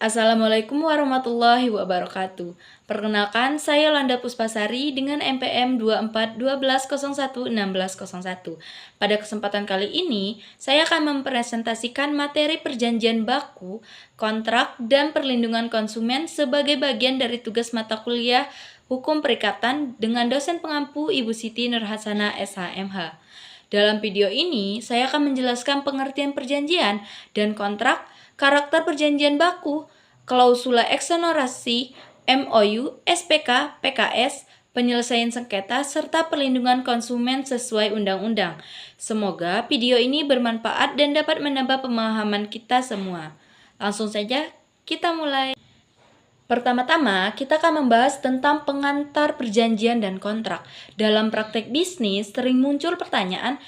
Assalamualaikum warahmatullahi wabarakatuh. Perkenalkan, saya Yolanda Puspasari dengan NPM 2412011601. Pada kesempatan kali ini, saya akan mempresentasikan materi perjanjian baku, kontrak, dan perlindungan konsumen sebagai bagian dari tugas mata kuliah Hukum Perikatan dengan dosen pengampu Ibu Siti Nurhasana SHMH. Dalam video ini, saya akan menjelaskan pengertian perjanjian dan kontrak, karakter perjanjian baku, klausula eksonerasi, MOU, SPK, PKS, penyelesaian sengketa, serta perlindungan konsumen sesuai undang-undang. Semoga video ini bermanfaat dan dapat menambah pemahaman kita semua. Langsung saja kita mulai. Pertama-tama, kita akan membahas tentang pengantar perjanjian dan kontrak. Dalam praktek bisnis, sering muncul pertanyaan,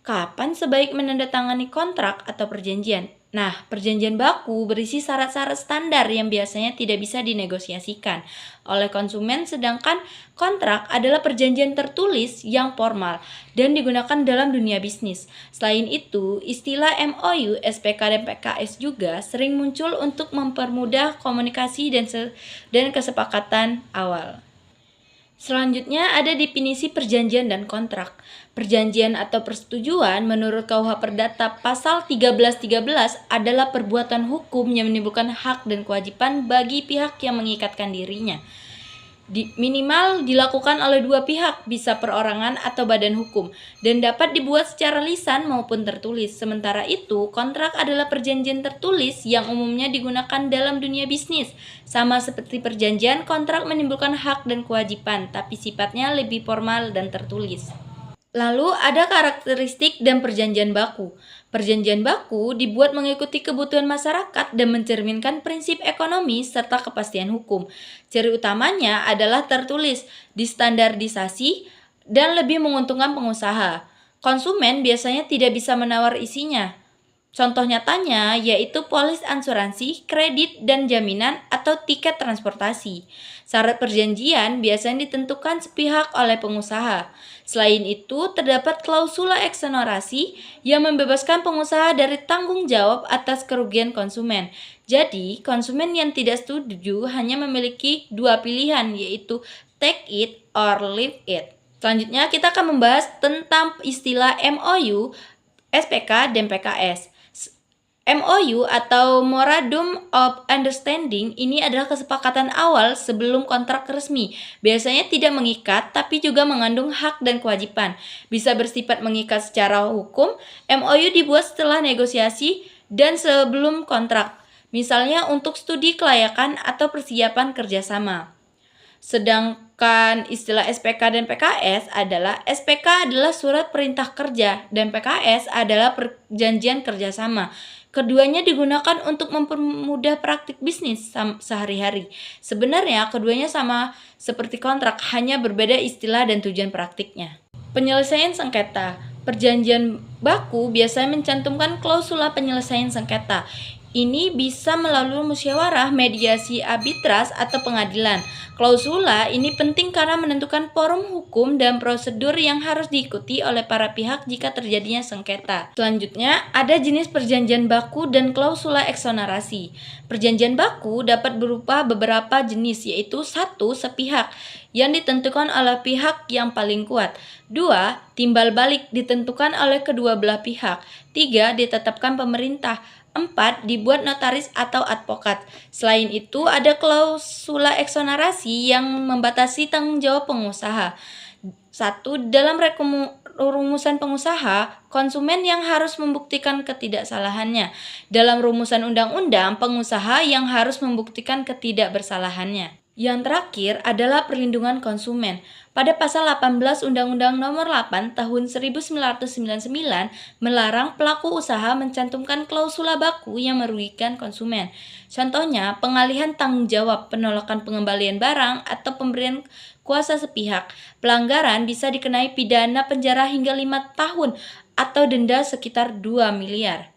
kapan sebaik menandatangani kontrak atau perjanjian? Nah, perjanjian baku berisi syarat-syarat standar yang biasanya tidak bisa dinegosiasikan oleh konsumen, sedangkan kontrak adalah perjanjian tertulis yang formal dan digunakan dalam dunia bisnis. Selain itu, istilah MOU, SPK, dan PKS juga sering muncul untuk mempermudah komunikasi dan kesepakatan awal. Selanjutnya ada definisi perjanjian dan kontrak. Perjanjian atau persetujuan menurut KUH Perdata pasal 1313 adalah perbuatan hukum yang menimbulkan hak dan kewajiban bagi pihak yang mengikatkan dirinya. Minimal dilakukan oleh dua pihak, bisa perorangan atau badan hukum, dan dapat dibuat secara lisan maupun tertulis. Sementara itu, kontrak adalah perjanjian tertulis yang umumnya digunakan dalam dunia bisnis. Sama seperti perjanjian, kontrak menimbulkan hak dan kewajiban, tapi sifatnya lebih formal dan tertulis. Lalu ada karakteristik dan perjanjian baku. Perjanjian baku dibuat mengikuti kebutuhan masyarakat dan mencerminkan prinsip ekonomi serta kepastian hukum. Ciri utamanya adalah tertulis, distandarisasi, dan lebih menguntungkan pengusaha. Konsumen biasanya tidak bisa menawar isinya. Contoh nyatanya yaitu polis asuransi, kredit, dan jaminan atau tiket transportasi. Syarat perjanjian biasanya ditentukan sepihak oleh pengusaha. Selain itu, terdapat klausula eksonerasi yang membebaskan pengusaha dari tanggung jawab atas kerugian konsumen. Jadi, konsumen yang tidak setuju hanya memiliki dua pilihan, yaitu take it or leave it. Selanjutnya, kita akan membahas tentang istilah MOU, SPK, dan PKS. MOU atau Memorandum of Understanding ini adalah kesepakatan awal sebelum kontrak resmi. Biasanya tidak mengikat tapi juga mengandung hak dan kewajiban. Bisa bersifat mengikat secara hukum. MOU dibuat setelah negosiasi dan sebelum kontrak. Misalnya untuk studi kelayakan atau persiapan kerjasama. Sedangkan istilah SPK dan PKS adalah SPK adalah surat perintah kerja dan PKS adalah perjanjian kerjasama. Keduanya digunakan untuk mempermudah praktik bisnis sehari-hari. Sebenarnya keduanya sama seperti kontrak, hanya berbeda istilah dan tujuan praktiknya. Penyelesaian sengketa. Perjanjian baku biasanya mencantumkan klausula penyelesaian sengketa. Ini bisa melalui musyawarah, mediasi, arbitras, atau pengadilan. Klausula ini penting karena menentukan forum hukum dan prosedur yang harus diikuti oleh para pihak jika terjadinya sengketa. Selanjutnya, ada jenis perjanjian baku dan klausula eksonerasi. Perjanjian baku dapat berupa beberapa jenis, yaitu 1. Sepihak, yang ditentukan oleh pihak yang paling kuat. 2. Timbal balik, ditentukan oleh kedua belah pihak. 3. Ditetapkan pemerintah. 4. Dibuat notaris atau advokat. Selain itu, ada klausula eksonerasi yang membatasi tanggung jawab pengusaha. 1. Dalam rumusan pengusaha, konsumen yang harus membuktikan ketidaksalahannya. Dalam rumusan undang-undang, pengusaha yang harus membuktikan ketidakbersalahannya. Yang terakhir adalah perlindungan konsumen. Pada pasal 18 Undang-Undang Nomor 8 Tahun 1999 melarang pelaku usaha mencantumkan klausula baku yang merugikan konsumen. Contohnya, pengalihan tanggung jawab, penolakan pengembalian barang, atau pemberian kuasa sepihak. Pelanggaran bisa dikenai pidana penjara hingga 5 tahun atau denda sekitar 2 miliar.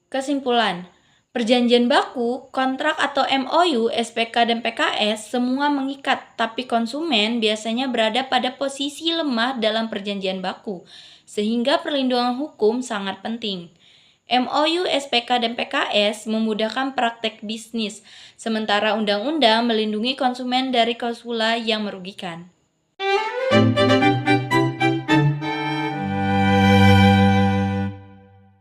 Kesimpulan, perjanjian baku, kontrak atau MOU, SPK, dan PKS semua mengikat, tapi konsumen biasanya berada pada posisi lemah dalam perjanjian baku, sehingga perlindungan hukum sangat penting. MOU, SPK, dan PKS memudahkan praktek bisnis, sementara undang-undang melindungi konsumen dari klausula yang merugikan.